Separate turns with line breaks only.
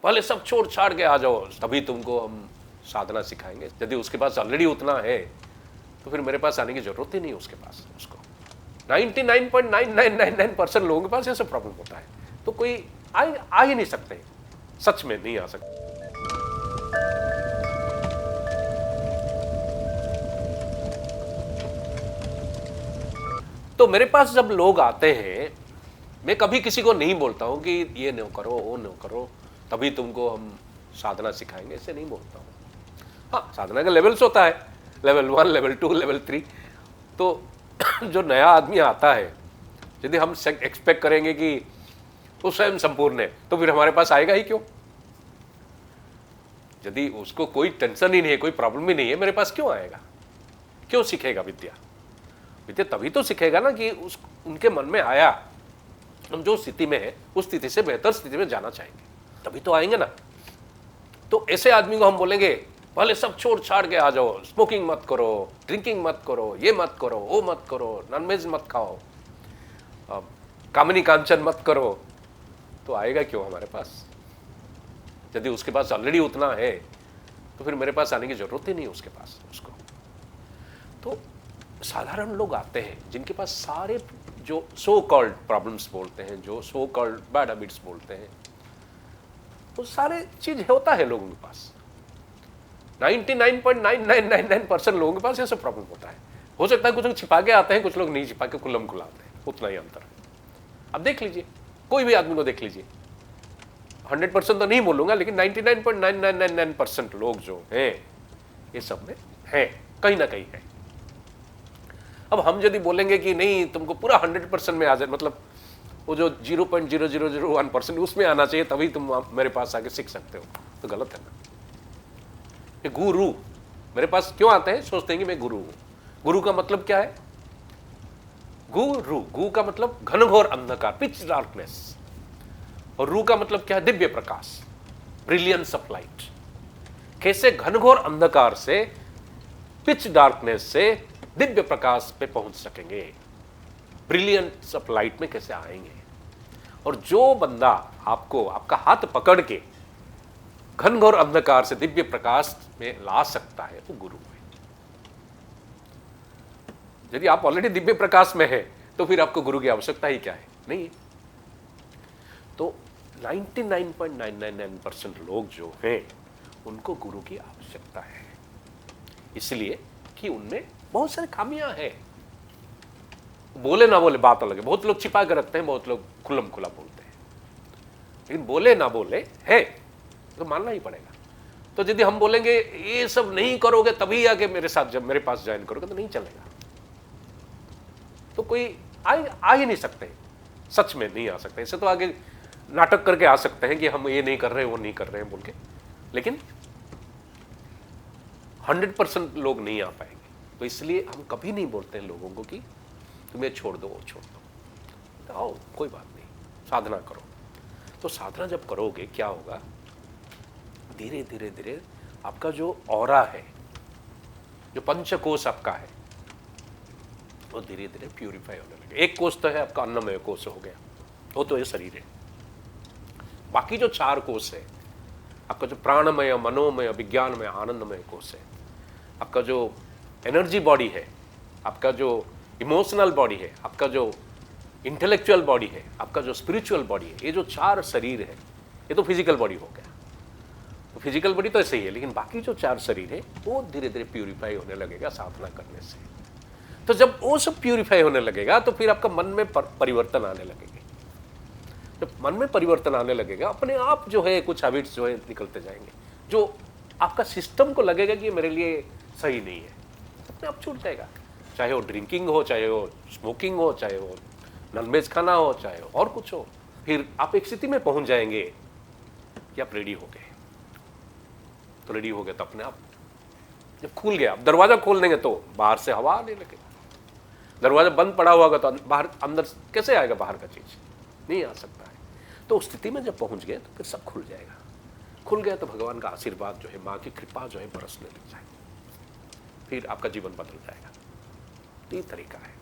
पहले सब छोड़ छाड़ के आ जाओ, तभी तुमको हम साधना सिखाएंगे। यदि उसके पास ऑलरेडी उतना है तो फिर मेरे पास आने की जरूरत ही नहीं उसके पास। उसको 99.9999% लोगों के पास ऐसा प्रॉब्लम होता है, तो कोई आ ही नहीं सकते, सच में नहीं आ सकते। तो मेरे पास जब लोग आते हैं, मैं कभी किसी को नहीं बोलता हूं कि ये न करो वो न करो तभी तुमको हम साधना सिखाएंगे, ऐसे नहीं बोलता हूं। हाँ, साधना का लेवल्स होता है, लेवल 1, लेवल 2, लेवल 3। तो जो नया आदमी आता है, यदि हम एक्सपेक्ट करेंगे कि वो स्वयं संपूर्ण है, तो फिर हमारे पास आएगा ही क्यों? यदि उसको कोई टेंशन ही नहीं है, कोई प्रॉब्लम ही नहीं है, मेरे पास क्यों आएगा? क्यों सीखेगा विद्या? विद्या तभी तो सीखेगा ना कि उनके मन में आया हम जो स्थिति में है उस स्थिति से बेहतर स्थिति में जाना चाहेंगे, तभी तो आएंगे ना। तो ऐसे आदमी को हम बोलेंगे पहले सब छोड़ छाड़ के आ जाओ, स्मोकिंग मत करो, ड्रिंकिंग मत करो, ये मत करो, वो मत करो, नॉनवेज मत खाओ, कामनी कांचन मत करो, तो आएगा क्यों हमारे पास? यदि उसके पास ऑलरेडी उतना है तो फिर मेरे पास आने की जरूरत ही नहीं उसके पास उसको। तो साधारण लोग आते हैं जिनके पास सारे जो सो कॉल्ड प्रॉब्लम्स बोलते हैं, जो सो कॉल्ड बैड हैबिट्स बोलते हैं, वो सारे चीज होता है लोगों के पास। 99.9999% लोगों के पास ऐसा प्रॉब्लम होता है। हो सकता है कुछ लोग छिपा के आते हैं, कुछ लोग नहीं छिपा के खुल्लम खुला आते हैं, उतना ही अंतर है। अब देख लीजिए, कोई भी आदमी को देख लीजिए, 100% तो नहीं बोलूंगा, लेकिन 99.9999% लोग जो हैं ये सब में हैं, कहीं ना कहीं है। अब हम यदि बोलेंगे कि नहीं तुमको पूरा 100% में आ जाए, मतलब वो जो 0.0001% उसमें आना चाहिए तभी तुम मेरे पास आके सीख सकते हो, तो गलत है ना। ये गुरु मेरे पास क्यों आते हैं? सोचते हैं कि मैं गुरु हूं। गुरु का मतलब क्या है? गु का मतलब घनघोर अंधकार, पिच डार्कनेस, और रू का मतलब क्या है? Divya Prakash, brilliance of light. कैसे घनघोर अंधकार से, पिच डार्कनेस से दिव्य प्रकाश पे पहुंच सकेंगे, ब्रिलियंस ऑफ लाइट में कैसे आएंगे? और जो बंदा आपको आपका हाथ पकड़ के घनघोर अंधकार से दिव्य प्रकाश में ला सकता है, वो गुरु है। यदि आप ऑलरेडी दिव्य प्रकाश में है तो फिर आपको गुरु की आवश्यकता ही क्या है? नहीं। तो 99.999% लोग जो हैं उनको गुरु की आवश्यकता है, इसलिए कि उनमें बहुत सारी खामियां हैं। बोले ना बोले बात अलग है, बहुत लोग छिपा कर रखते हैं, बहुत लोग खुल्लम खुला बोलते हैं, लेकिन बोले ना बोले है तो मानना ही पड़ेगा। तो यदि हम बोलेंगे ये सब नहीं करोगे तभी आके मेरे साथ जब मेरे पास ज्वाइन करोगे, तो नहीं चलेगा। तो कोई आ ही नहीं सकते, सच में नहीं आ सकते। ऐसे तो आगे नाटक करके आ सकते हैं कि हम ये नहीं कर रहे वो नहीं कर रहे हैं बोल के, लेकिन 100% लोग नहीं आ पाएंगे। तो इसलिए हम कभी नहीं बोलते हैं लोगों को कि तुम्हें छोड़ दो वो छोड़ दो, तो आओ कोई बात नहीं, साधना करो। तो साधना जब करोगे क्या होगा? धीरे धीरे धीरे आपका जो ऑरा है, जो पंचकोश आपका है, वो धीरे धीरे प्यूरिफाई होने लगे। एक कोष तो है आपका अन्नमय कोष हो गया, वो तो ये शरीर है। बाकी जो 4 कोष है, आपका जो प्राणमय, मनोमय, विज्ञानमय, आनंदमय कोष है, आपका जो एनर्जी बॉडी है, आपका जो इमोशनल बॉडी है, आपका जो इंटेलेक्चुअल बॉडी है, आपका जो स्पिरिचुअल बॉडी है, ये जो 4 शरीर है, ये तो फिजिकल बॉडी हो गया। तो फिजिकल बॉडी तो ऐसे ही है, लेकिन बाकी जो 4 शरीर है वो धीरे धीरे प्यूरिफाई होने लगेगा साधना करने से। तो जब वो सब प्यूरिफाई होने लगेगा तो फिर आपका मन में परिवर्तन आने लगेंगे। जब मन में परिवर्तन आने लगेगा, अपने आप जो है कुछ हैबिट्स जो है निकलते जाएंगे, जो आपका सिस्टम को लगेगा कि मेरे लिए सही नहीं है, अपने आप छूट जाएगा। चाहे वो ड्रिंकिंग हो, चाहे वो स्मोकिंग हो, चाहे वो नॉनवेज खाना हो, चाहे और कुछ हो, फिर आप एक स्थिति में पहुंच जाएंगे कि आप रेडी हो गए। तो रेडी हो गए तो अपने आप जब खुल गया, दरवाजा खोल देंगे तो बाहर से हवा आने लगेगा। दरवाजा बंद पड़ा हुआ होगा तो बाहर अंदर कैसे आएगा? बाहर का चीज नहीं आ सकता है। तो उस स्थिति में जब पहुंच गए तो फिर सब खुल जाएगा। खुल गया तो भगवान का आशीर्वाद जो है, माँ की कृपा जो है बरसने लग जाएगी, फिर आपका जीवन बदल जाएगा। ये तरीका है।